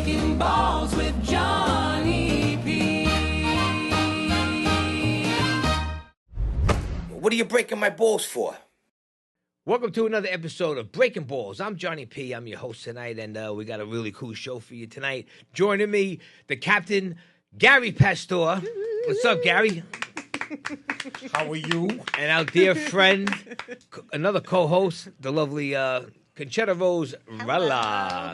Breakin Ballz with Johnny P. What are you breaking my balls for? Welcome to another episode of Breakin Ballz. I'm Johnny P. I'm your host tonight, and we got a really cool show for you tonight. Joining me, the captain, Garry Pastore. What's up, Gary? How are you? And our dear friend, another co-host, the lovely Concetta Rose. Hello.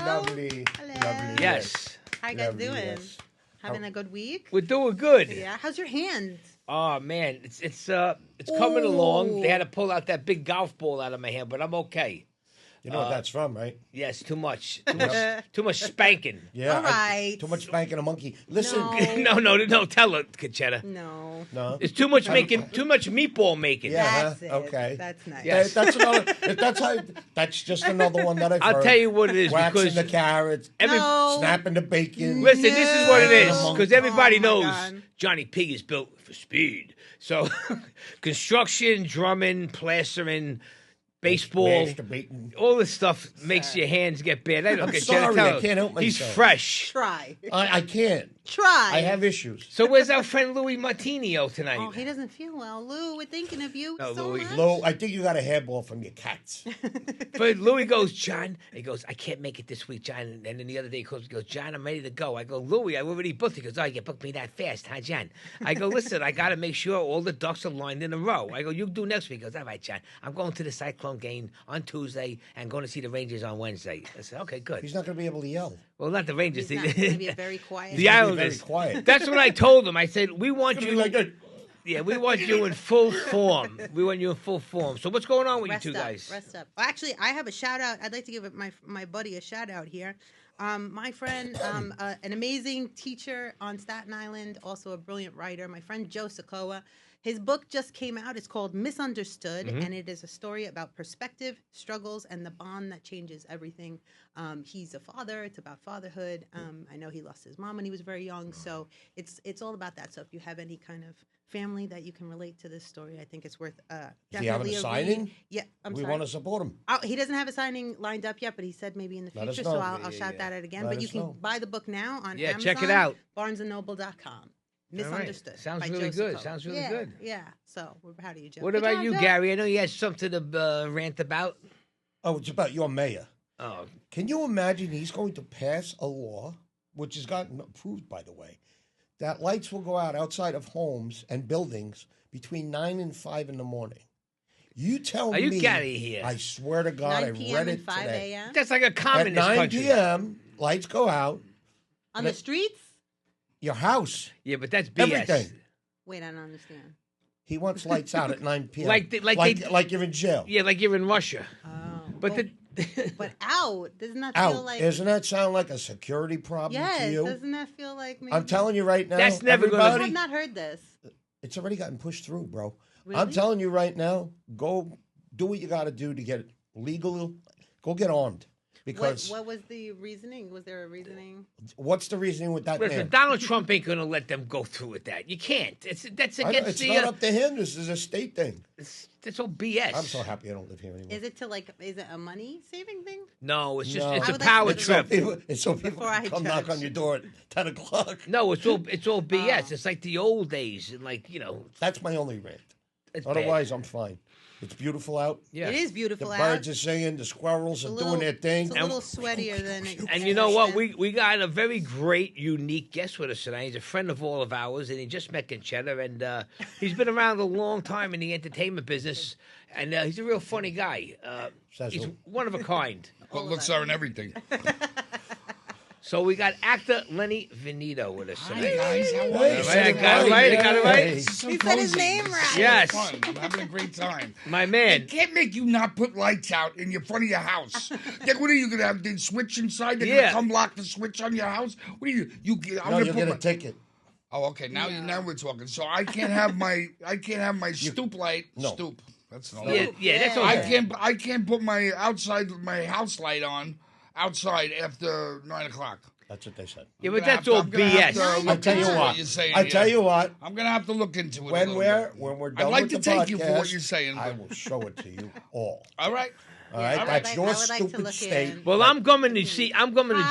Lovely. Hello. Lovely. Yes. How you guys Lovely, doing? yes. Having a good week? We're doing good. Yeah. How's your hand? Oh man, it's coming along. They had to pull out that big golf ball out of my hand, but I'm okay. You know what that's from, right? Yes, too much spanking. Yeah. All right. Too much spanking a monkey. Listen. No, tell it, Concetta. No. No. It's too much meatball making. Yeah. That's it. Okay. That's nice. Yes. That's another. That's just another one that I've heard. I'll tell you what it is, Waxing because the carrots, No. snapping the bacon. listen, this is what it is, because everybody Oh, my knows God. Johnny P is built for speed. So, construction, drumming, plastering, baseball, Masturbating. all this stuff makes your hands get bad. I don't I'm get sorry, tell I can't help He's myself. fresh. Try. I can't. Try. I have issues. So where's our friend Louis Martini tonight? Oh, he doesn't feel well. Lou, we're thinking of you No, so Louis. much. Lo, I think you got a hairball from your cats. But Louis goes, John. He goes, I can't make it this week, John. And then the other day he goes, John, I'm ready to go. I go, Louis, I already booked. He goes, oh, you booked me that fast, huh, John? I go, listen, I got to make sure all the ducks are lined in a row. I go, you do next week. He goes, all right, John. I'm going to the Cyclone game on Tuesday and going to see the Rangers on Wednesday. I said, okay, good. He's not going to be able to yell. Well, not the Rangers. He's not going to be very quiet. The He's gonna be Islanders. very quiet. That's what I told him. I said, we want He's you. gonna be like that. Yeah, we want you in full form. We want you in full form. So what's going on with Rest you two up, guys? Rest up. Well, actually, I have a shout out. I'd like to give my buddy a shout out here. My friend, an amazing teacher on Staten Island, also a brilliant writer. My friend Joe Sokoa. His book just came out. It's called Misunderstood, and it is a story about perspective, struggles, and the bond that changes everything. He's a father. It's about fatherhood. I know he lost his mom when he was very young, so it's all about that. So if you have any kind of family that you can relate to this story, I think it's worth Is he having definitely a a signing? read. Yeah, I'm We sorry. want to support him. Oh, he doesn't have a signing lined up yet, but he said maybe in the Let us future, so know. I'll shout that out again. Let But you us can know. buy the book now on Yeah, Amazon, check it out. BarnesandNoble.com. Misunderstood. Sounds by really Joe good. Sokoa. Sounds really Yeah, good. Yeah. So we're proud of you, Joe. What Good about job, you, Joe. Gary? I know you had something to rant about. Oh, it's about your mayor. Oh, Can you imagine he's going to pass a law, which has gotten approved, by the way, that lights will go out outside of homes and buildings between 9 and 5 in the morning? You tell Are me. you kidding here? I swear to God, 9 I p.m. read and it 5 today. a.m. that's like a At communist 9 country. p.m., lights go out. On the streets? Your house, Yeah, but that's BS. everything. Wait, I don't understand. He wants lights out at 9 p.m. Like you're in jail. Yeah, like you're in Russia. Oh. But but out. Doesn't that feel Out. like... Doesn't that sound like a security problem Yes. to you? Doesn't that feel like... Maybe... I'm telling you right now. That's never gonna- I everybody, have not heard this. It's already gotten pushed through, bro. Really? I'm telling you right now, go do what you got to do to get it legal. Go get armed. Because What was the reasoning? Was there a reasoning? what's the reasoning with that listen, man? Donald Trump ain't going to let them go through with that. You can't. That's I know, against it's the. not up to him. This is a state thing. That's all BS. I'm so happy I don't live here anymore. Is it a money saving thing? No, it's just No. it's I a would like power to- trip. It's so people Before I come knock judge. on your door at 10 o'clock. No, it's all BS. Oh. It's like the old days, and like That's my only rant. it's Otherwise, I'm fine. It's beautiful out. bad. Yeah. It is The beautiful out. birds are singing. The squirrels are doing their thing. It's a little sweatier than it And you know what? We got a very great, unique guest with us tonight. He's a friend of all of ours, and he just met Concetta, and he's been around a long time in the entertainment business, and he's a real funny guy. Says He's who? one of a kind. Good looks are and everything. So we got actor Lenny Venito with us Hi tonight. guys, how are Hey, you? Right, I got it right. I got it right. Hey. This is so He said his cozy. name This is right. so Yes. fun. I'm having a great time. My They man. can't make you not put lights out in your front of your house. Then what are you gonna have? The switch inside? They're Yeah. gonna come lock the switch on your house? What are you? I'm No, gonna you'll put get my, a ticket. Oh, okay. Now we're talking. So I can't have my stoop light. No. Stoop. That's no. Yeah, that's all. I can't put my house light on outside after 9 o'clock. That's what they said. Yeah, but that's all I'm gonna have BS. to I look tell you into what. you're saying I here. tell you what. I'm gonna have to look into it. a When little we're bit. when we're done I'd like with to the take podcast, you for what you're saying. I but- will show it to you all. All right. All right, I that's would your like to stupid look state. in. Well, I'm coming to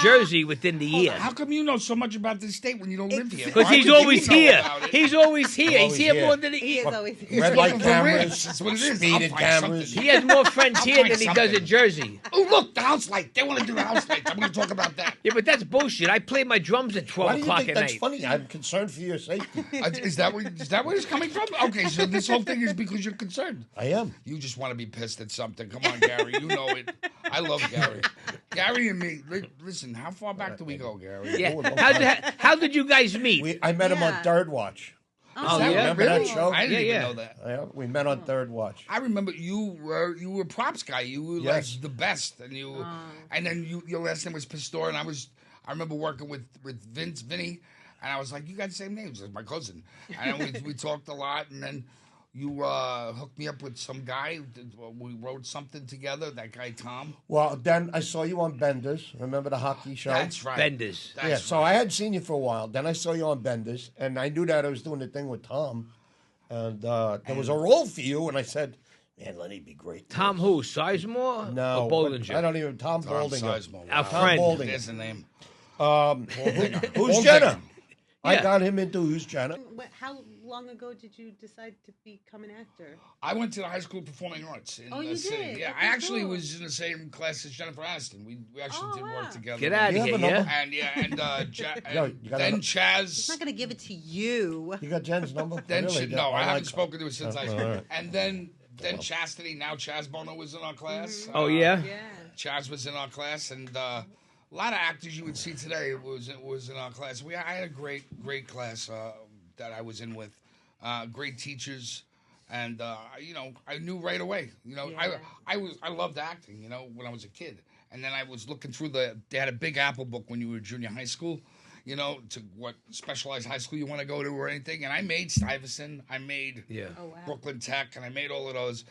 Jersey within the year. How come you know so much about this state when you don't live here? Because Why he's would you always know here. about it? He's always here. Always He's here here. more than He is always here. Red light looking for rich. cameras, That's what it is. speeded I'll find cameras. something. He has more friends I'll here find than he does in something. Jersey. Oh, look, the house light. They want to do the house lights. I'm going to talk about that. Yeah, but that's bullshit. I play my drums at 12 Why do you o'clock think at that's night. funny? I'm concerned for your safety. Is that where it's coming from? Okay, so this whole thing is because you're concerned. I am. You just want to be pissed at something. Come on, Gary. You know it. I love Gary. Gary and me. Listen, how far back do we go, Gary? Yeah. How did you guys meet? I met him on Yeah. Third Watch. Oh, That- yeah. Remember really? that show? I didn't Yeah, even yeah. know that. Yeah, we met on Third Watch. I remember you were a props guy. You were Yes. like the best, and then your last name was Pastore, and I remember working with Vinny, and I was like, you got the same names as my cousin, and then we talked a lot, and then you hooked me up with some guy. We wrote something together. That guy Tom. Well, then I saw you on Benders. Remember the hockey show? That's right. Benders. That's Yeah, so right. I hadn't seen you for a while. Then I saw you on Benders, and I knew that I was doing the thing with Tom. And there was a role for you, and I said, man, Lenny'd be great. Tom who? Sizemore? No, Or but Bollinger? I don't even, Tom Tom Boldinger. Sizemore. Our Wow. friend. Boldinger. There's the name. Who's Boldinger. Jenna? I Yeah. got him into Who's Jenna. How long ago did you decide to become an actor? I went to the High School of Performing Arts in Oh, the you city. did? Yeah, Okay, I actually cool. was in the same class as Jennifer Aniston. We actually Oh, did wow. work together. Get out You of have here, a yeah? number? And Yo, you got then a- He's Chaz. not going to give it to you. You got Jen's number? Then Really? no, I haven't like- spoken to her since high all school. right. And then Chastity, now Chaz Bono was in our class. Oh, yeah? Yeah. Chaz was in our class, and a lot of actors you would see today was in our class. I had a great class that I was in with, great teachers, and I knew right away. Yeah. I loved acting. When I was a kid, and then I was looking through they had a Big Apple book when you were junior high school. To what specialized high school you want to go to or anything. And I made Stuyvesant, I made Yeah. Oh, wow. Brooklyn Tech, and I made all of those.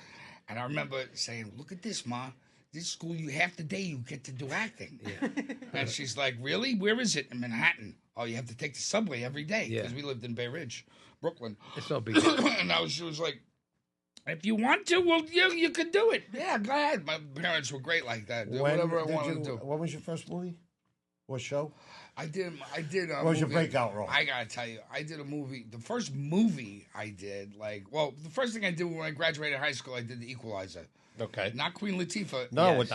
And I remember saying, "Look at this, Ma. This school, you half the day you get to do acting." Yeah. And she's like, "Really? Where is it?" In Manhattan. "Oh, you have to take the subway every day Yeah. because we lived in Bay Ridge, Brooklyn." It's no big deal. And she was like, "If you want to, well, you could do it. Yeah, go ahead." My parents were great like that. Whatever I wanted to do. What was your first movie? What show? I did. What was your breakout role? I gotta tell you, I did a movie. The first movie I did, the first thing I did when I graduated high school, I did The Equalizer. Okay. Not Queen Latifah. No, Yes. with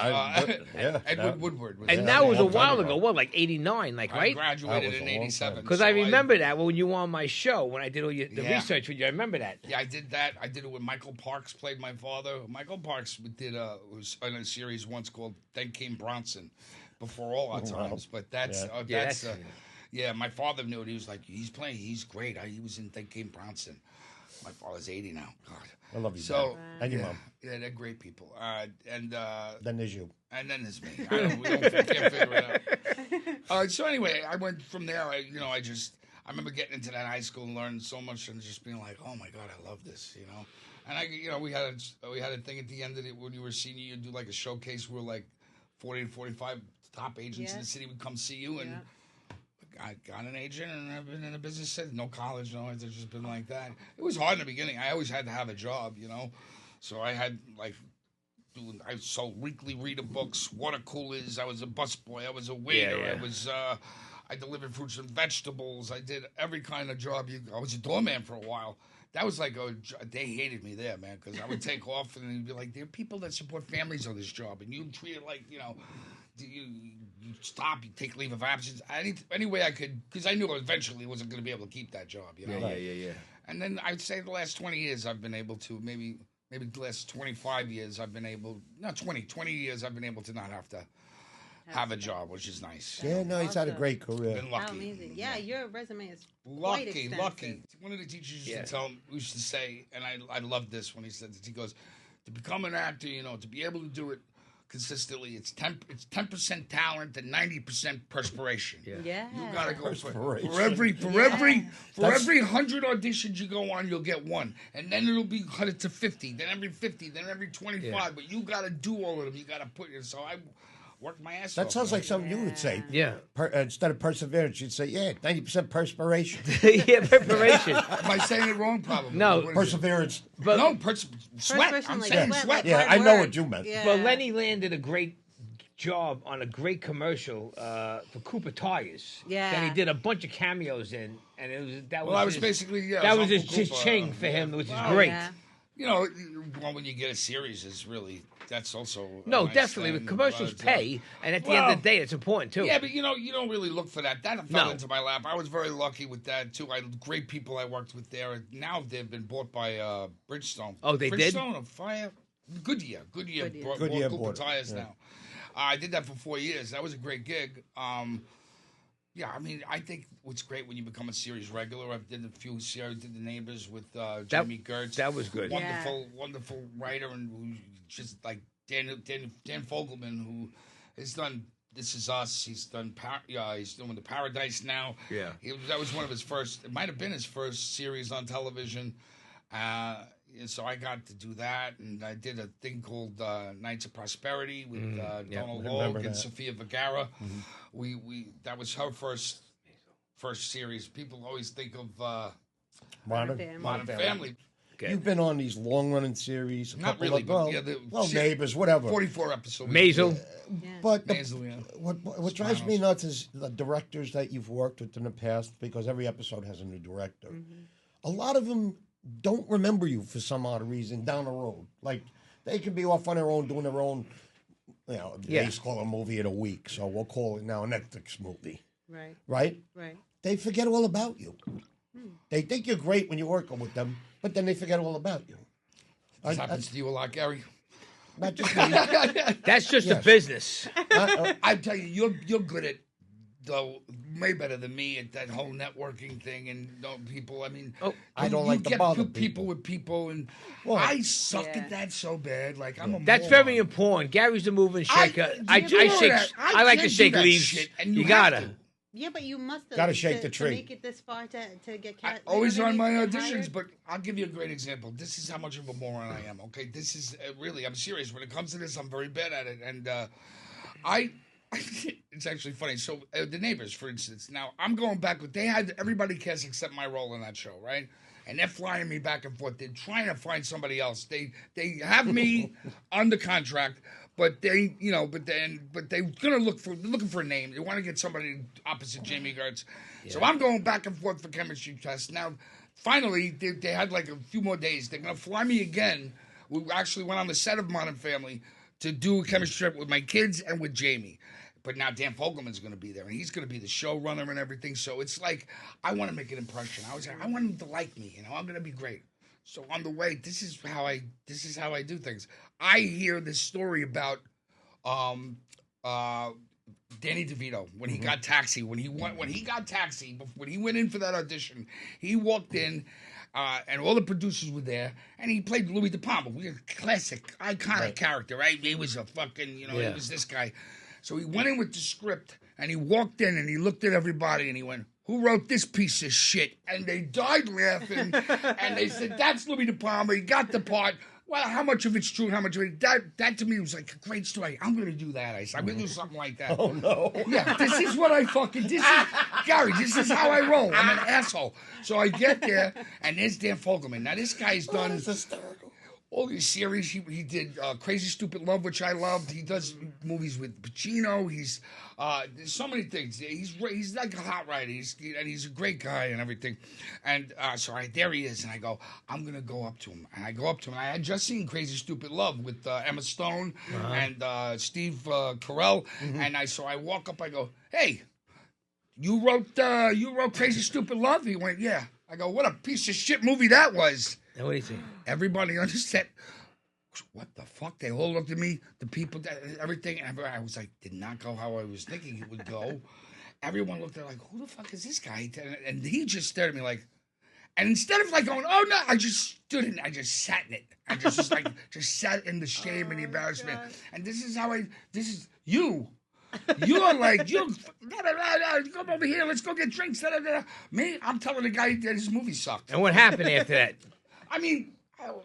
yeah, Edward Woodward. Was And in that it. was a long time while ago. ago. What, like 89, like, I right? graduated That was in a long '87. time. Because I remember that when you were on my show, when I did all the Yeah. research with you. I remember that. Yeah, I did that. I did it with Michael Parks. Played my father. Michael Parks did was in a series once called "Then Came Bronson," before all our wow. times. But that's Yeah. Yeah, my father knew it. He was like, he's playing. He's great. He was in "Then Came Bronson." My father's 80 now. God. I love you. So Dad. And your yeah, mom. yeah, they're great people. And Then there's you. then there's me. We can't figure it out. So anyway, I went from there. I remember getting into that high school and learning so much, and just being like, oh my God, I love this. And we had a thing at the end of it when you were senior. You'd do like a showcase where like 40 to 45 top agents in the city would come see you, and I got an agent, and I've been in the business since. No college, it's just been like that. It was hard in the beginning. I always had to have a job, So I had I sold weekly reader books, water coolers. I was a busboy. I was a waiter. Yeah. I delivered fruits and vegetables. I did every kind of job. I was a doorman for a while. That was like they hated me there, man, because I would take off and they'd be like, there are people that support families on this job, and you treat it like, you stop, you take leave of absence. Any way I could, because I knew eventually I wasn't going to be able to keep that job, Yeah. And then I'd say the last 20 years I've been able to, maybe the last 25 years I've been able, not 20 years I've been able to not have to have a job, which is nice. Yeah, no, he's had a Awesome. great career. Been How lucky. amazing. Yeah, your resume is quite Lucky. extensive. One of the teachers used to say, and I loved this when he said this. He goes, to become an actor, to be able to do it consistently, it's 10% talent and 90% perspiration. Yeah. You gotta go for Perspiration. every That's- 100 auditions you go on, you'll get one, and then it'll be cut it to 50, then every 50, then every 25. Yeah. But you gotta do all of them. You gotta put it. So worked my ass off. That sounds like something you would say. Yeah. Instead of perseverance, you'd say, yeah, 90% perspiration. Yeah, preparation. Am I saying it wrong? Probably. No. What is it? Perseverance. But, No, sweat. Perspiration, I'm like saying sweat, sweat. like Yeah, hard I know work. what you meant. Yeah. but Lenny landed a great job on a great commercial for Cooper Tires. Yeah. That he did a bunch of cameos in, and it was that Well, was I was his, basically that was Uncle his Cooper, ching for him, which is Wow. great. Yeah. You know, well, when you get a series, it's really that's also a No, nice definitely. thing, The commercials but, pay, and at the end of the day, it's important too. Yeah, but you know, you don't really look for that. That fell No. into my lap. I was very lucky with that too. I had great people I worked with there. Now they've been bought by Bridgestone. Oh, they did? Bridgestone or Fire? Goodyear bought Goodyear Cooper bought it, Tires yeah. now. I did that for 4 years. That was a great gig. Yeah, I mean, I think what's great when you become a series regular. I did a few series, did The Neighbors with Jamie Gertz. that was good. Wonderful writer, and who just like Dan Fogelman, who has done This Is Us. He's done he's doing The Paradise now. Yeah. That was one of his first. It might have been his first series on television. And so I got to do that, and I did a thing called Nights of Prosperity with Donald I remember Logue and that. Sofia Vergara. We that was her first series. People always think of Modern Family. Modern Family. Okay. You've been on these long-running series. A Not couple really, of, but well, yeah, the well, series- Neighbors, whatever. 44 episodes. Maisel. But the, Maisel, yeah. what drives me nuts is the directors that you've worked with in the past, because every episode has a new director. A lot of them don't remember you for some odd reason down the road. Like, they can be off on their own, doing their own, they call a movie in a week, so we'll call it now a Netflix movie, Right. right? Right. They forget all about you. They think you're great when you're working with them, but then they forget all about you. This happens to you a lot, Gary. Not just me. That's just Yes. a business. I tell you, you're good at though, way better than me at that whole networking thing and people. I mean, I don't you like to get bother people with people, and Well, I suck Yeah. at that so bad. Like I'm a That's moron. very important. Gary's the mover and shaker. I do shake. that. I like to can't shake do that leaves. shit, and You have gotta. to. Yeah, but you must have Gotta shake the to tree. make it this far to get I cat. always on my get auditions, hired. but I'll give you a great example. This is how much of a moron I am. Okay, this is really. I'm serious. When it comes to this, I'm very bad at it, and it's actually funny. So The Neighbors, for instance. Now I'm going back. They had everybody cast except my role in that show, right? And they're flying me back and forth. They're trying to find somebody else. They have me under contract, but they're gonna looking for a name. They want to get somebody opposite Jamie Gertz. So I'm going back and forth for chemistry tests. Now, finally, they had like a few more days. They're gonna fly me again. We actually went on the set of Modern Family to do a chemistry trip with my kids and with Jamie. But now Dan Fogelman's going to be there, and he's going to be the showrunner and everything. So it's like, I want to make an impression. I want him to like me. I'm going to be great. So on the way, this is how I do things. I hear this story about Danny DeVito when he got Taxi. When he went in for that audition, he walked in. And all the producers were there, and he played Louis De Palma. We a classic, iconic character, right? He was a fucking, he was this guy. So he went in with the script, and he walked in, and he looked at everybody, and he went, "Who wrote this piece of shit?" And they died laughing, and they said, "That's Louis De Palma. He got the part." Well, how much of it's true? How much of it? That to me was like a great story. I'm going to do that. I said, I'm going to do something like that. Oh, no. Yeah, this is what I Gary, this is how I roll. I'm an asshole. So I get there, and there's Dan Fogelman. Now, this guy's done hysterical. all these series. He did Crazy Stupid Love, which I loved. He does movies with Pacino. He's there's so many things. He's like a hot writer. He's a great guy and everything. And there he is, and I go, I'm gonna go up to him. And I go up to him. And I had just seen Crazy Stupid Love with Emma Stone and Steve Carell. And I walk up. I go, "Hey, you wrote Crazy Stupid Love?" He went, "Yeah." I go, "What a piece of shit movie that was." And what do you think? Everybody on the set, what the fuck? They all looked at me, the people, everything. And I was like, did not go how I was thinking it would go. Everyone looked at me like, who the fuck is this guy? And he just stared at me like, and instead of like going, oh no, I just stood in, I just sat in it. I just sat in the shame and the embarrassment. God. And this is you. You're like, come over here, let's go get drinks. Me, I'm telling the guy that his movie sucked. And what happened after that? I mean,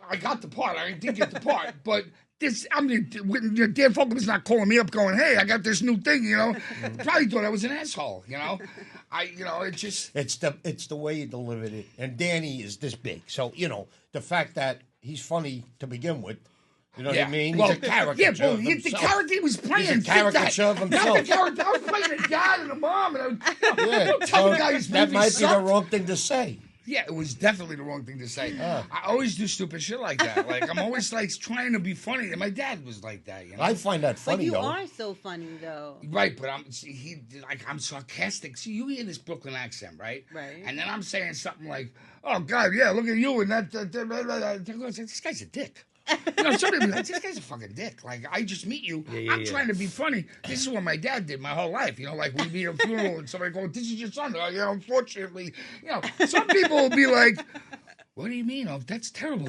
I got the part. I did get the part, but this. I mean, Dan Fogelman's not calling me up, going, "Hey, I got this new thing." You know, probably thought I was an asshole. You know, it just. It's the way you delivered it. And Danny is this big, so the fact that he's funny to begin with. You know what I mean? Well, he's a character. Yeah, well, the character he was playing. He's a caricature of himself. Not the character. I was playing a dad and a mom. And that might be the wrong thing to say. Yeah, it was definitely the wrong thing to say. I always do stupid shit like that. Like, I'm always, like, trying to be funny. And my dad was like that, you know? I find that funny, But you though. are so funny, though. Right, but I'm sarcastic. See, you hear this Brooklyn accent, right? Right. And then I'm saying something like, "Oh, God, yeah, look at you." And this guy's a dick. Somebody be like, "This guy's a fucking dick." Like, I just meet you. I'm trying to be funny. This is what my dad did my whole life. Like, we'd be at a funeral and somebody go, "This is your son." Unfortunately, some people will be like, "What do you mean? Oh, that's terrible."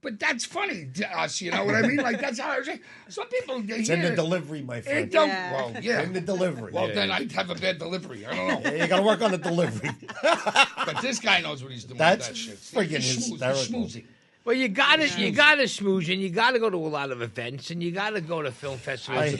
But that's funny to us. You know what I mean? Like, that's how I say. Some people, it's in the delivery, my friend. Well, yeah. In the delivery. Well, then I'd have a bad delivery. I don't know. You got to work on the delivery. But this guy knows what he's doing. That's with that shit. friggin' hysterical. Schmoozing. Well, you gotta smooze, and you gotta go to a lot of events, and you gotta go to film festivals. It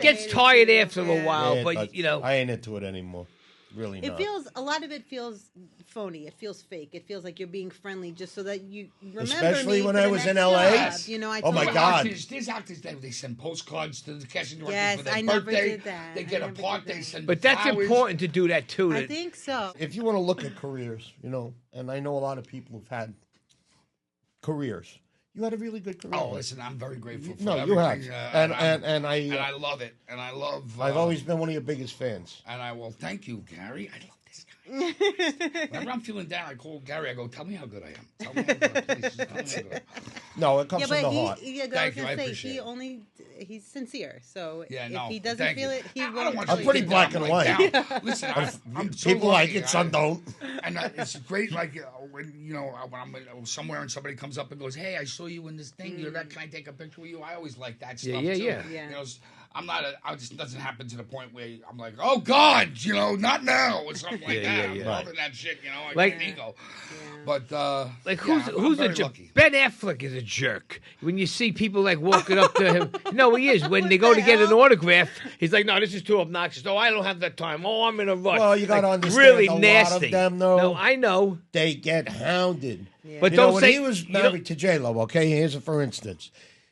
gets tired after a while, but I ain't into it anymore. Really not. A lot of it feels phony. It feels fake. It feels like you're being friendly just so that you remember Especially me when for I the was in next LA. job. Oh, my God. There's actors that they send postcards to the casting directors Yes, for their I never birthday. did that. They get I a never part. did They that. send But that's flowers. important to do that too. I think so. If you want to look at careers, and I know a lot of people who've had careers. You had a really good career. Oh, listen, I'm very grateful for No, everything. you have. And I love it. And I love... I've always been one of your biggest fans. And I will thank you, Gary. I love this guy. Whenever I'm feeling down, I call Gary. I go, "Tell me how good I am. Tell me how good. Please, just tell me how good I am." No, it comes from the heart. Thank you, I appreciate it. He's sincere. So if no, he doesn't thank feel you. it, he I won't. don't want tell you I'm to pretty think black that and I'm, like, white. down. Listen, I'm so People like lucky. it, some don't. And it's great, like, when I'm somewhere and somebody comes up and goes, "Hey, I saw you in this thing. Can I take a picture with you?" I always like that stuff, too. Yeah. It just doesn't happen to the point where I'm like, "Oh, God, not now," or something like that. I'm loving that shit, I Like- get an ego. But, who's a jerk? lucky. Ben Affleck is a jerk. When you see people like walking up to him, no, he is. When they go to get an autograph, he's like, "No, this is too obnoxious. Oh, I don't have that time. Oh, I'm in a rush." Well, you got to understand really a nasty. lot of them, though. No, I know. They get hounded. But You know, don't when say he was married to J-Lo, okay, here's a for instance.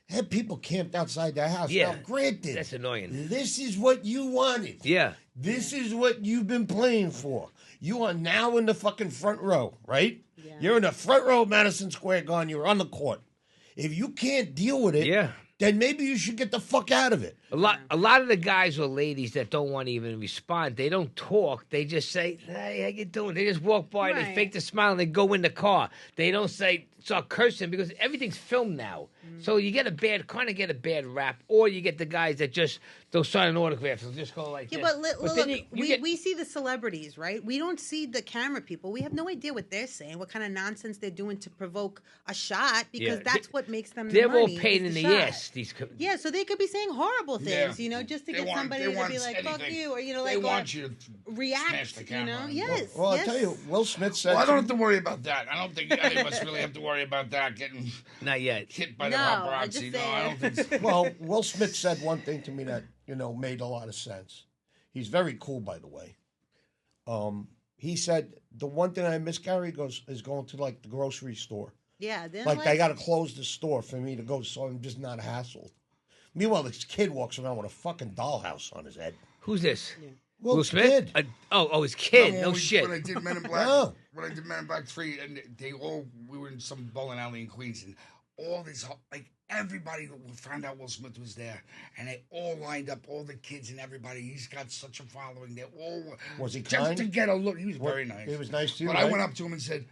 Had people camped outside their house. Yeah. Now, granted, That's annoying. this is what you wanted. Yeah. This is what you've been playing for. You are now in the fucking front row, right? Yeah. You're in the front row of Madison Square Garden. You're on the court. If you can't deal with it, then maybe you should get the fuck out of it. A lot of the guys or ladies that don't want to even respond, they don't talk. They just say, "Hey, how you doing?" They just walk by, they fake the smile, and they go in the car. They don't start cursing because everything's filmed now. So you get a bad rap, or you get the guys that just they'll sign an autograph. They'll just go like Yeah, this. but then look, we see the celebrities, right? We don't see the camera people. We have no idea what they're saying, what kind of nonsense they're doing to provoke a shot, because that's what makes them. They're money, all pain is in the shot. ass. Yeah, so they could be saying horrible things, just to get somebody to be like, "Fuck anything. you," or They want you to react. smash the camera. Yes. Well, yes. I'll tell you, Will Smith said... Well, I don't have to worry about that. I don't think any of us really have to worry about that getting Not yet. hit by the No, I'm paparazzi. just No, I don't think so. Well, Will Smith said one thing to me that, made a lot of sense. He's very cool, by the way. He said, the one thing I miss, Gary, is going to, like, the grocery store. Yeah. Then Like, they got to close the store for me to go, so I'm just not hassled. Meanwhile, this kid walks around with a fucking dollhouse on his head. Who's this? Will Smith? Kid. His kid. When No we- shit. When I did Men in Black, No. when I did Men in Black 3, and we were in some bowling alley in Queens, and all this, everybody found out Will Smith was there, and they all lined up, all the kids and everybody. He's got such a following. They all Was he just kind? to get a look. He was very nice. He was nice to you, But I right? went up to him and said,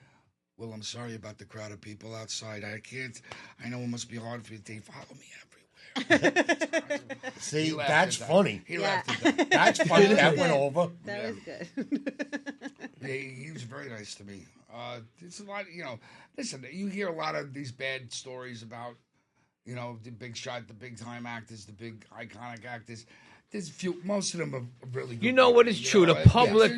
"Well, I'm sorry about the crowd of people outside. I know it must be hard for you. They follow me everywhere." See, He laughed that's at that. funny. He laughed at that. That's funny. That went over. That was good. Yeah, he was very nice to me. It's a lot, listen, you hear a lot of these bad stories about, You know, the big shot, the big time actors, the big iconic actors. There's few. Most of them are really good. You know what is true? The public,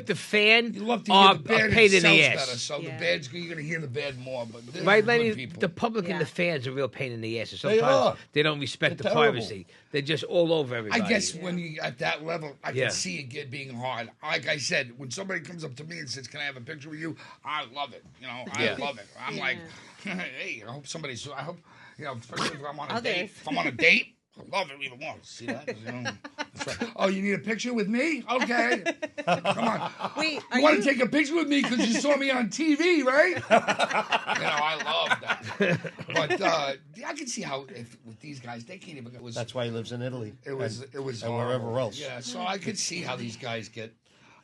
the fan You love to are hear the a bad. pain It in the sells ass. better, so the bad's you're gonna hear the bad more. But they're Right, good Lenny? people. The public and Yeah. the fans are a real pain in the ass. They Sometimes are. they don't respect They're the terrible. privacy. They're just all over everybody. I guess when you at that level, I Yeah. can see it being hard. Like I said, when somebody comes up to me and says, "Can I have a picture with you?" I love it. You know, I Yeah. love it. I'm Yeah. like, hey, I hope I hope, you know, especially if I'm on a Others. date. If I'm on a date, I love it even more. See that? You know, that's right. Oh, you need a picture with me? Okay. Come on. Wait, You want to take a picture with me because you saw me on TV, right? You know, I love that. But I can see how with these guys, they can't even. That's why he lives in Italy. It was and horrible. wherever else. Yeah, so I could see how these guys get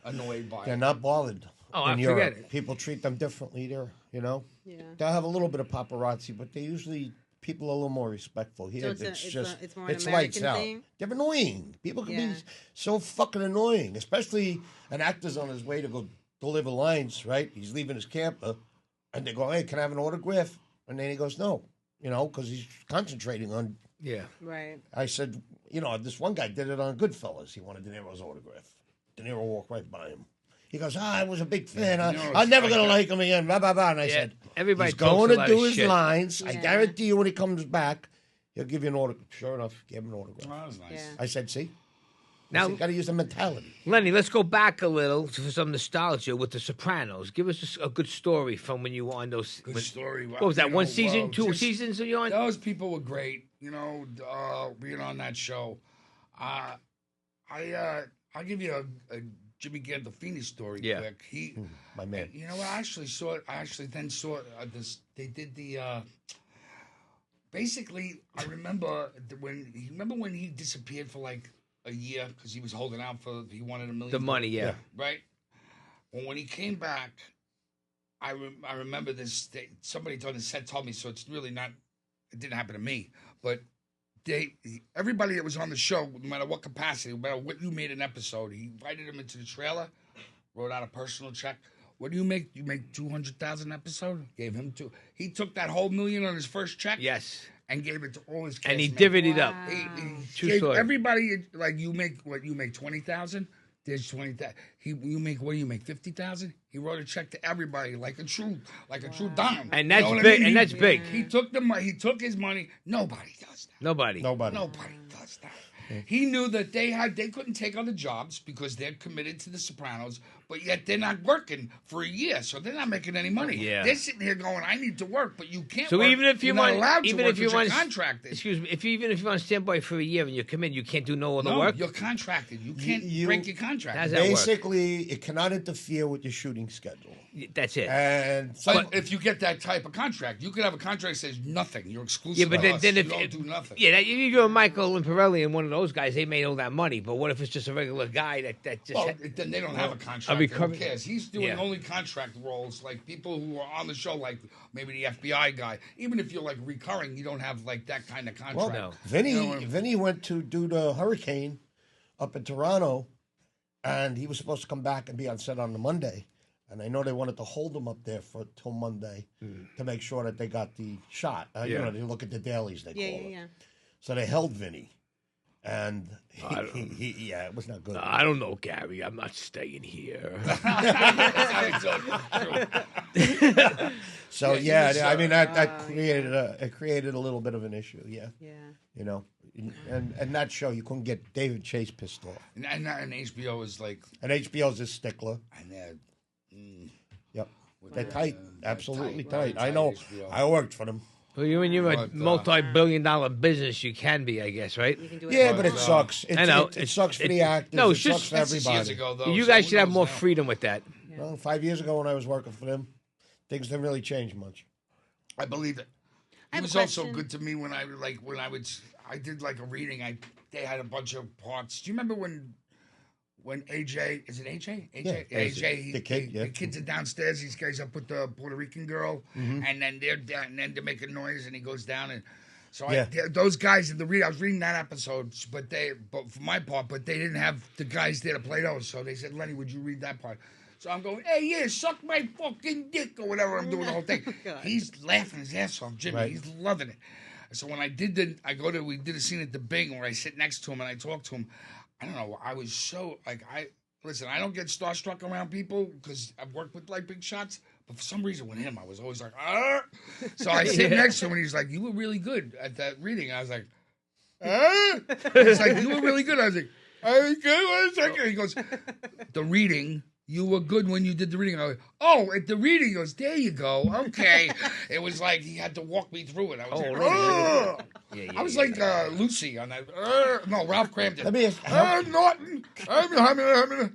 annoyed by They're it. not bothered. Oh, I in forget Europe. it. People treat them differently there. You know, Yeah. they'll have a little bit of paparazzi, but they usually people are a little more respectful. Here, So it's just more an it's American lights out. thing? They're annoying. People can Yeah. be so fucking annoying, especially an actor's on his way to go deliver lines. Right, he's leaving his camper, and they go, "Hey, can I have an autograph?" And then he goes, "No," you know, because he's concentrating on. Yeah. Right. I said, you know, this one guy did it on Goodfellas. He wanted De Niro's autograph. De Niro walked right by him. He goes, I was a big fan. I'm never going to like him again. Blah, blah, blah. And I said, everybody he's talks going a to lot do of his shit. lines. I Yeah. guarantee you when he comes back, he'll give you an autograph. Sure enough, gave him an autograph. Oh, that was nice. Yeah. I said, see? Now, You got to use the mentality. Lenny, let's go back a little for some nostalgia with The Sopranos. Give us a good story from when you were on those. Good story. What was that? You One know, season, well, two just- seasons that you on? Those people were great. You know, being on that show. I'll give you a Jimmy Gandolfini story Yeah. quick. He, My man. you know, I actually then saw this. They did the. Basically, I remember when he disappeared for like a year because he was holding out he wanted $1 million. The money, yeah. Right. Well, when he came back, I remember this. Somebody on the set told me, so it's really not. It didn't happen to me, but everybody that was on the show, no matter what capacity, no matter what you made an episode, he invited him into the trailer, wrote out a personal check. What do you make? You make $200,000 episode? Gave him two. He took that whole $1 million on his first check. Yes. And gave it to all his cast And he members. divvied it up. Wow. He True gave story. everybody like you make 20,000. There's 20,000. What do you make 50,000? He wrote a check to everybody like a true dime. And that's You know what I big. mean? And that's big. He took the money. He took his money. Nobody does that. Nobody. Nobody. Nobody does that. He knew that they couldn't take other jobs because they're committed to The Sopranos, but yet they're not working for a year, so they're not making any money. Yeah. They're sitting here going, "I need to work," but you can't. So work. even if you You're not want, allowed to even work if you because you're want, contracted. excuse me, even if you want to stand by for a year and you come in, you can't do no other No, work. you're contracted. You can't You- break your contract. How's that work? Basically, it cannot interfere with your shooting schedule. That's it. And But if you get that type of contract, you could have a contract that says nothing. You're exclusive. Yeah, but to us. then you if don't do nothing. yeah, if you're Michael Lamparelli and one of those guys, they made all that money. But what if it's just a regular guy that just Well, then they don't have a contract. recovery- Who cares? He's doing Yeah. only contract roles, like people who are on the show, like maybe the FBI guy. Even if you're like recurring, you don't have like that kind of contract. well, no. Vinny, You know what I mean? Vinny went to do the Hurricane up in Toronto, and he was supposed to come back and be on set on the Monday. And I know they wanted to hold him up there till Monday to make sure that they got the shot. You Yeah. know, they look at the dailies, they Yeah, call yeah, it. yeah. So they held Vinny. And yeah, it was not good. I don't know, Gary. I'm not staying here. So Yeah, he was, I mean that Oh, created a little bit of an issue. Yeah, Yeah. you know, and that show you couldn't get David Chase pissed off, and HBO is like, and HBO's a stickler. and they're Yep, they're tight, absolutely tight. I tight, know. HBO. I worked for them. Well, when you're a But, multi-billion-dollar business, you can be, I guess, right? You can do it. Yeah, all but it the time. sucks. I know. It sucks for the actors. no, it it's just- sucks for that's 6 years everybody. ago though. You so guys who should have knows more now? freedom with that. Well, 5 years ago when I was working for them, things didn't really change much. I believe it. I It have a was also question. good to me when I did like a reading. They had a bunch of parts. Do you remember when AJ, is it AJ? AJ, Yeah, AJ, the kid, yeah. the kids are downstairs. These guys up with the Puerto Rican girl, and then they're down, and then they're making noise, and he goes down, and so Yeah. those guys in the read. I was reading that episode, but for my part, but they didn't have the guys there to play those. So they said, Lenny, would you read that part? So I'm going, hey, yeah, suck my fucking dick or whatever. I'm doing the whole thing. God. He's laughing his ass off, Jimmy. Right. He's loving it. So when we did a scene at the Big where I sit next to him and I talk to him. I don't know. I was so listen. I don't get starstruck around people because I've worked with like big shots. But for some reason, with him, I was always like, ah. So I sit next to him and he's like, "You were really good at that reading." I was like, ah. He's like, "You were really good." I was like, "I was good." 1 second. He goes, "The reading. You were good when you did the reading." I was, "Oh, at the reading." He goes, "There you go. Okay." It was like he had to walk me through it. I was like, oh. I was like Lucy on that. No, Ralph Cramden. Let me ask, Norton.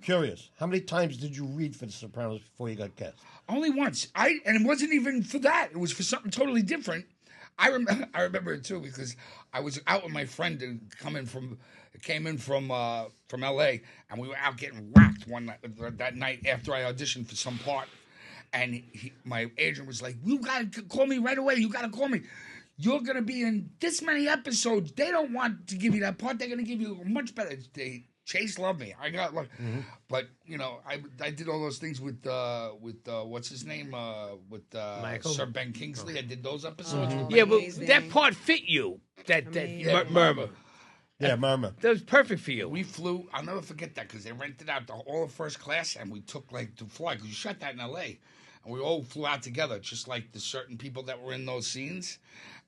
Curious. How many times did you read for The Sopranos before you got cast? Only once. And it wasn't even for that. It was for something totally different. I remember it too because I was out with my friend and came in from L.A. and we were out getting whacked that night after I auditioned for some part. And my agent was like, "You got to call me right away. You got to call me. You're going to be in this many episodes. They don't want to give you that part. They're going to give you a much better." Chase loved me. I got but I did all those things with what's his name with Michael? Sir Ben Kingsley. I did those episodes. Yeah, but Amazing. that part fit you. That murmur. Yeah, Murmur. That was perfect for you. We flew. I'll never forget that because they rented out all of first class, and we took to fly because you shot that in L.A. and we all flew out together, just like the certain people that were in those scenes.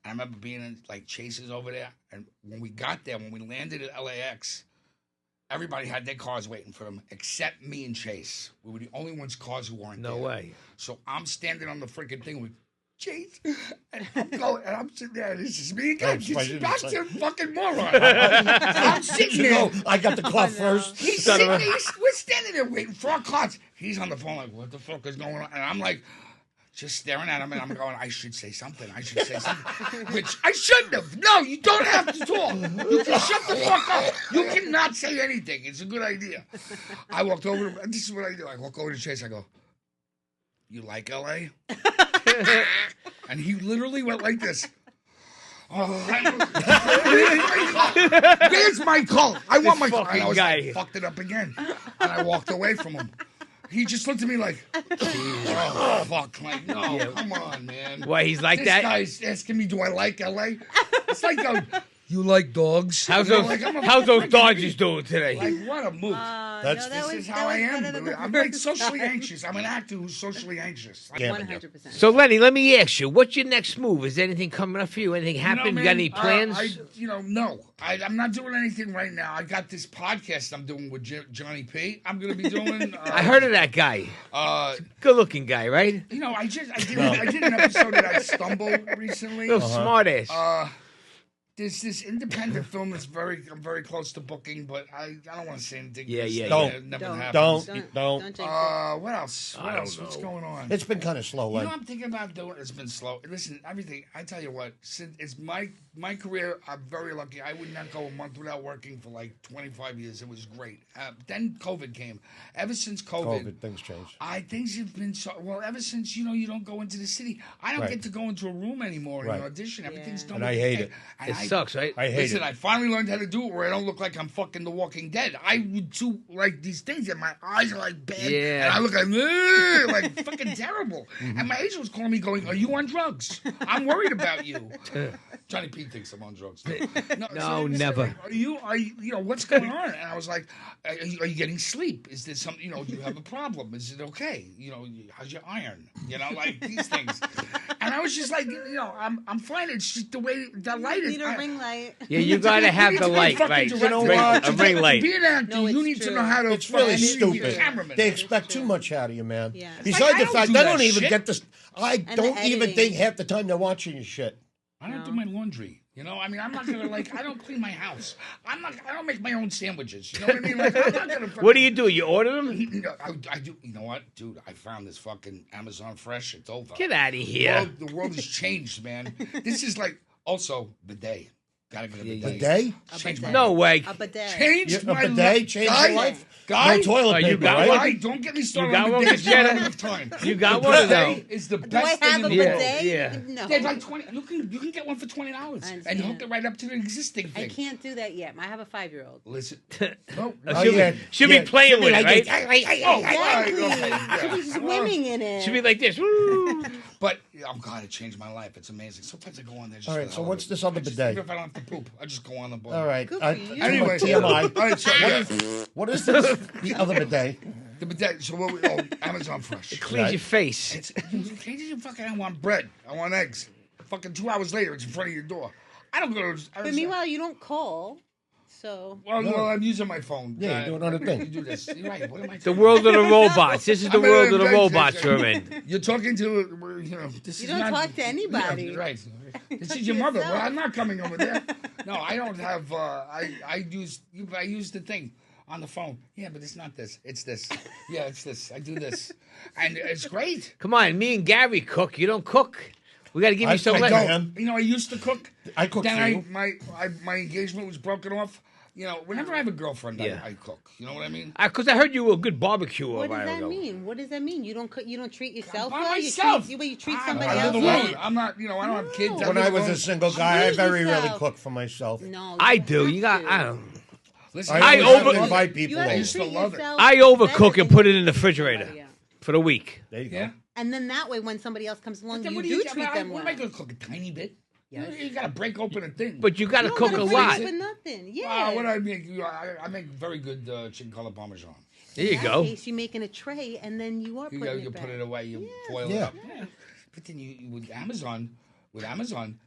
And I remember being in like chases over there, and when we got there, when we landed at LAX. Everybody had their cars waiting for them, except me and Chase. We were the only cars who weren't there. No way. So I'm standing on the freaking thing with Chase, and I'm going, and I'm sitting there, and this is me again. This back to fucking moron. I'm sitting there. I got the car first. He's sitting there, we're standing there waiting for our cars. He's on the phone like, "What the fuck is going on?" And I'm like, just staring at him, and I'm going, I should say something. Which I shouldn't have. No, you don't have to talk. You can shut the fuck up. You cannot say anything. It's a good idea. I walked over to him, and this is what I do. I walk over to Chase. I go, "You like L.A.?" And he literally went like this. "Oh, where's my car? I want my car." And I was like, fucked it up again. And I walked away from him. He just looked at me like, "Oh, fuck." Like, no, come on, man. Why, he's like this that? This guy's asking me, do I like L.A.? It's like, you like dogs? How's how's those Dodgers doing today? Like, what a move. This is how I am. I'm like socially anxious. I'm an actor who's socially anxious. 100%. So, Lenny, let me ask you, what's your next move? Is anything coming up for you? Anything happened? You got any plans? No. I'm not doing anything right now. I got this podcast I'm doing with Johnny P. I'm going to be doing. I heard of that guy. Good-looking guy, right? I did an episode of that Stumble recently. Little smart ass. There's this independent film that's I'm very close to booking, but I don't want to say anything. Yeah. Don't. Don't jinx it. What else? What's going on? It's been kind of slow. You know what I'm thinking about doing? It's been slow. Listen, everything. I tell you what. Since it's my career, I'm very lucky. I would not go a month without working for like 25 years. It was great. Then COVID came. Ever since COVID, things changed. Things have been so well. Ever since you don't go into the city. I don't get to go into a room anymore and audition. Everything's done. And I hate it. It sucks, right? I hate it. I finally learned how to do it where I don't look like I'm fucking The Walking Dead. I would do like these things and my eyes are like bad. Yeah. And I look like fucking terrible. And my agent was calling me going, "Are you on drugs? I'm worried about you." Johnny P thinks I'm on drugs too. No, never. Like, are you, what's going on? And I was like, are you getting sleep? Is there something, do you have a problem? Is it okay? How's your iron? Like these things. And I was just like, I'm fine. It's just the way the light is. You need a ring light. Yeah, you got to have the light, right? You know what? A ring light. To be an actor, No, you it's need to true. know how to. It's really you need to be a stupid. cameraman. They expect too much out of you, man. Yeah. Besides the I don't fact do they that don't even shit. get this. I don't even editing. think half the time they're watching your shit. I don't do my laundry. I'm not gonna I don't clean my house. I don't make my own sandwiches. You know what I mean? Like, I'm not gonna. What do? You order them? I do. You know what, dude? I found this fucking Amazon Fresh. It's over. Get out of here. The world has changed, man. This is like also bidet. Gotta get a bidet. Bidet? Changed my No way. A bidet. Changed A my bidet changed Guy, your life? Guy, No toilet Oh, you paper, got right? one? Guy, don't get me started You got on one, bidets. I don't Concetta? have time. You got The one or no? bidet is the Do I best have thing a in the world. bidet? Yeah. No. They're like 20. You can get one for $20 understand. and hook it right up to the existing I thing. can't do that yet. I have a 5-year-old. Listen, no, She'll be playing with it, right? Exactly. okay, She'll be swimming in it. She'll be like this. Woo. But Oh God, it changed my life. It's amazing. Sometimes I go on there. Just All for right, the so hell what's of it. this other bidet? Even if I don't have to poop, I just go on the board. All right. Good for you. Anyway, TMI. All right, so What is this? The other bidet. the bidet. So what? Amazon Fresh. Cleans your face. It's I want bread. I want eggs. Fucking 2 hours later, it's in front of your door. I don't go. But meanwhile, you don't call. So Well, I'm using my phone. Yeah, you're doing other thing. You do this. You're right. What am I? The world of the robots. This is the I mean, world of the I'm- robots we're in. You're talking to, this you is don't not, talk to anybody. Yeah, right. This is your mother. Well, Yourself. I'm not coming over there. No, I don't have. I use the thing on the phone. Yeah, but it's not this. It's this. Yeah, it's this. I do this, and it's great. Come on, me and Gary cook. You don't cook. We got to give you some. I le- don't. Don't. You know, I used to cook. I cook Then for you. my engagement was broken off. You know, whenever I have a girlfriend, Yeah. I cook. You know what I mean? Because I heard you were a good barbecue a what while does that ago. mean? What does that mean? You don't cook. You don't treat yourself By well. myself. You treat I somebody live else alone. well. I'm not. You know, I don't have kids. No. When live I was alone. a single guy, I Treat very rarely yourself. cooked for myself. No, I you do. have You got. to. I don't. Listen, I always have over- to invite You people have to over. used to treat love it. yourself I better overcook and than put it you in the treat refrigerator somebody else. for the week. There you go. Yeah. And then that way, when somebody else comes along, Then you what do I treat them What well. am I going to cook? A tiny bit? Yes. You got to break open a thing. But you got to You don't cook gotta a freeze lot. it with nothing. Yeah. What I make? I make very good chicken color parmesan. There you In that go. case, you make in a tray, and then you are You putting you it put back. it away. You foil it Yeah. up. Yeah. But then you with Amazon,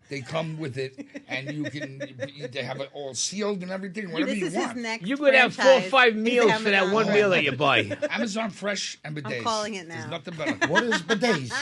they come with it, and you can. They have it all sealed and everything. Whatever This you is his want. next. You could have 4 or franchise, 5 is meals for that Amazon. one meal that you buy. Amazon Fresh and bidets. calling it There's now. nothing better. What is bidets?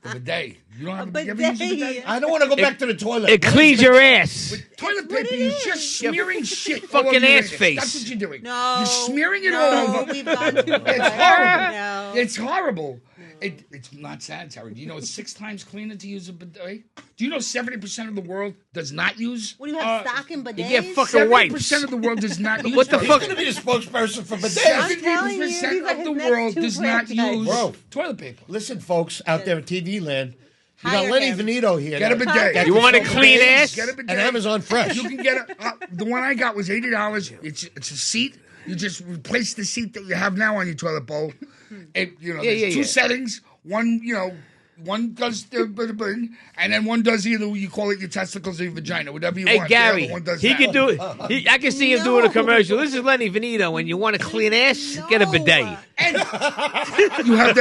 The bidet. You don't have A you ever used a bidet. bidet? I don't want to go back to the toilet. It cleans your ass. Toilet what paper, it you're is. just smearing shit. fucking all over your ass anus. face. That's what you're doing. No, You're smearing it no, all over. We've gone too far. It's horrible. No. It's horrible. It's not sanitary. Do you know it's 6 times cleaner to use a bidet? Do you know 70% of the world does not use? What do you have stock in bidets? You get fucking wipes. 70% of the world does not use. What the bidets. fuck? He's going to be the spokesperson for bidets. I'm telling you, these 70% are of his the next world 2 does not franchises. use Bro. toilet paper. Listen, folks out there in TV land, you Hire got Lenny him. Venito here. Get a bidet. That You can want a sell clean bidets ass? Get a bidet. And Amazon Fresh. You can get the one I got was $80. It's a seat. You just replace the seat that you have now on your toilet bowl. There's two settings. One does the thing, and then one does either you call it your testicles or your vagina, whatever you Hey, want. Gary, The other one does he that. can do it. I can see him doing a No. commercial. This is Lenny Venito. When you want a clean ass, get a bidet. And you have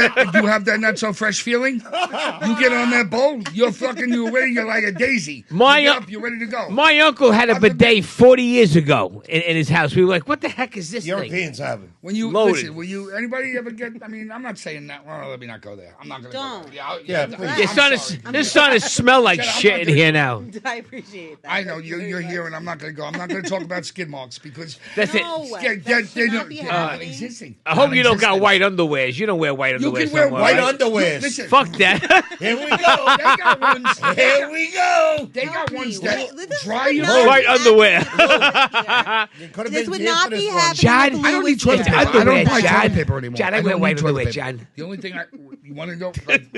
that not so fresh feeling. You get on that bowl, you're like a daisy. My- you get up, you're ready to go. My uncle had a bidet 40 years ago in his house. We were like, what the heck is this thing? Europeans have it. When you Loaded. listen, anybody ever get? I mean, I'm not saying that. Well, let me not go there. I'm not going to go Don't. there. Yeah, please. It's starting to smell like Shut up, shit I'm in not here now. I appreciate that. I know you're here, and I'm not going to go. I'm not going to talk about skid marks because That's No, it. that should they're not be happening. existing. I hope you don't got Non-existent. white underwears. You don't wear white You underwears. can wear somewhere, white right? underwears. Listen, Fuck that. Here we they go. got ones. Here we go. They got Help ones me. that Wait, this dry would you. not White be underwear. happening. It could have This been would here not for this be one. happening. John, if the I don't Lou need was toilet here. paper. I don't buy John. toilet paper anymore. John, I don't wear need white toilet underwear, paper. John. The only thing you want to know,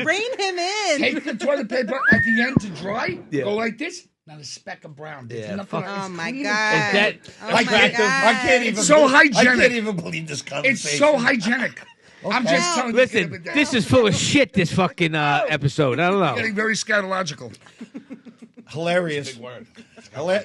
Rein him in. take the toilet paper at the end to dry. Yeah. Go like this. Not a speck of brown. There's Yeah, nothing. fuck. Oh It's my clean God. and that- Oh I my can't, God. I can't even. It's so I hygienic. can't even believe this conversation. It's so hygienic. I'm just Okay. telling you. Listen, this is full of shit, this fucking episode. I don't getting know. very scatological. hilarious. Big word.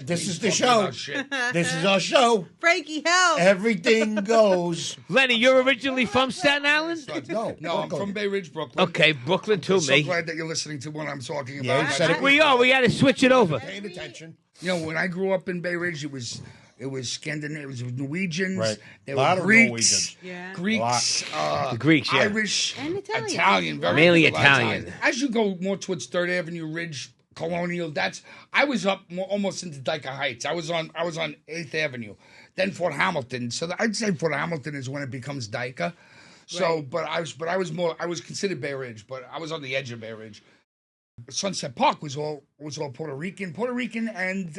This is the Talking show. about shit. This is our show. Frankie, help. Everything goes. Lenny, you're originally from Staten Island? No, No, I'm from Bay Ridge, Brooklyn. Okay, Brooklyn too, So me. glad that you're listening to what I'm talking Yeah, about. you said it. We are. We got to switch it over. Paying attention. You know, when I grew up in Bay Ridge, it was Scandinavian, it was Norwegians, Right. there Lot were of Greeks, Norwegians. Yeah. Greeks, The Greeks, yeah. Irish, And Italian. very Mainly good Italian. As you go more towards Third Avenue, Ridge, Colonial, I was up almost into Dyker Heights. I was on 8th Avenue, then Fort Hamilton. So I'd say Fort Hamilton is when it becomes Dyker. So, but I was considered Bay Ridge, but I was on the edge of Bay Ridge. Sunset Park was all Puerto Rican, and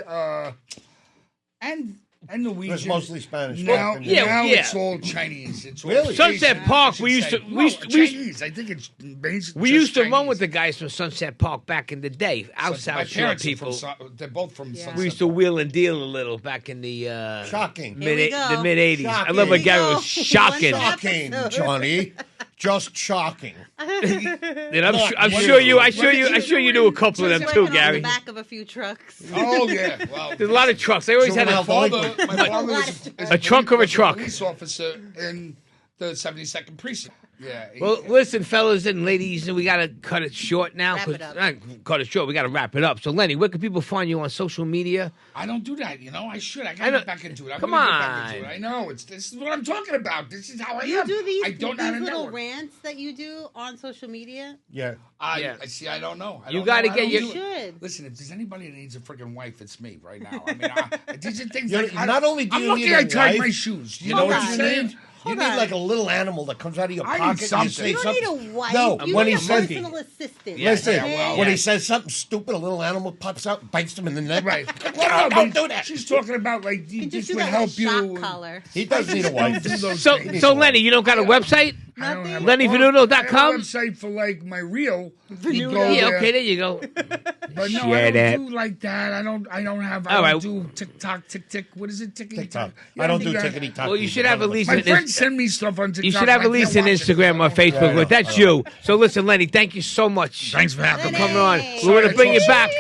Norwegian. It was mostly Spanish. Now, spoken. now yeah. it's all Chinese. It's all Really? Sunset Asian, Park, I should we used say. to- we used to- we used- Chinese. I think it's basically We just used to run Chinese. with the guys from Sunset Park back in the day. My Outside Shore parents are people. they're both from Yeah. Sunset We used to wheel and deal a little back in the Shocking. Here we go. mid '80s. I love Shocking. when Gary Here we was go. shocking. One Shocking, Johnny. just shocking. And I'm, Look, I'm what sure is you. it? I'm sure you knew a couple of them Just too, working on Gary. the back of a few trucks. Oh yeah, well, There's a lot of trucks. They always had Juvenile a. delinquent. my father was A trunk of a was truck. police officer in the 72nd precinct. Yeah. Well, listen, fellas and ladies, we gotta cut it short now. Wrap it 'cause- up. cut it short. We gotta wrap it up. So, Lenny, where can people find you on social media? I don't do that, you know. I should. I I gotta know- get back into it. I'm Come gonna get back into on. it. I know. This is what I'm talking about. This is how I You am. do these, I don't know how to little network. rants that you do on social media? Yeah. Yeah. I see. I don't know. I You don't gotta know. I get don't your- do You it. should. Listen, if there's anybody that needs a freaking wife, it's me right now. I mean, these are things. You're- like, I- not only do I'm you lucky need a I tied wife, my shoes. You know Hold what on. I'm saying? You Hold need on. like a little animal that comes out of your I need pocket and you something. say You don't something. need a wife. No, you when need he a says- personal assistant. Yeah, Listen, yeah, well, when yeah. he says something stupid, a little animal pops out, bites him in the neck. Right. Well, don't do that. She's talking about like You can this just do would that help with a you. shock collar. He does need a Don't wife. do those So, things. so Lenny, you don't got a website? I don't have Nothing. a LennyVenuto.com? website for like my reel. Venuto. You go Yeah, there. okay, there you go. But no, Share I that. don't do like that. I don't have. All I right. don't do TikTok, tick. What is it? Tickety TikTok. tock. I don't do that. tickety tock. Well, you should have at least My an friends send me stuff on TikTok. You should have I at least can't an watch it. Instagram or Facebook, Yeah, I know. but that's you. So listen, Lenny, thank you so much. Thanks for having me. Coming on. Lenny. We're gonna bring you Sorry, back.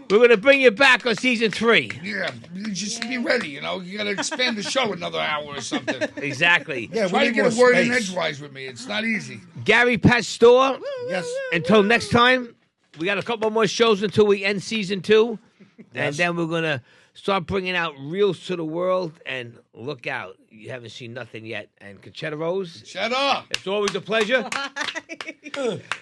We're gonna bring you back on season 3. Yeah, you just be ready. You know, you got to expand the show another hour or something. Exactly. Yeah, we Try to need get more a word in space. edgewise with me. It's not easy. Gary Pastore. Yes. Until next time, we got a couple more shows until we end season 2, and Yes. then we're gonna start bringing out reels to the world. And look out, you haven't seen nothing yet. And Concetta Rose, Shut up. it's always a pleasure.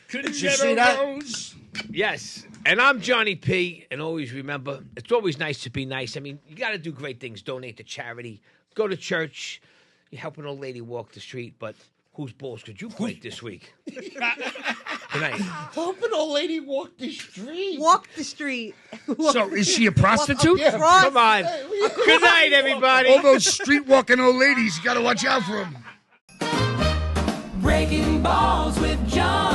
see that? Rose. Yes. And I'm Johnny P. And always remember, it's always nice to be nice. I mean, you got to do great things. Donate to charity. Go to church. You help an old lady walk the street. But whose balls could you break this week? Good night. Help an old lady walk the street. Walk the street. So is she a prostitute? Yeah. Come on. Good night, everybody. All those street walking old ladies, you got to watch out for them. Breaking balls with John.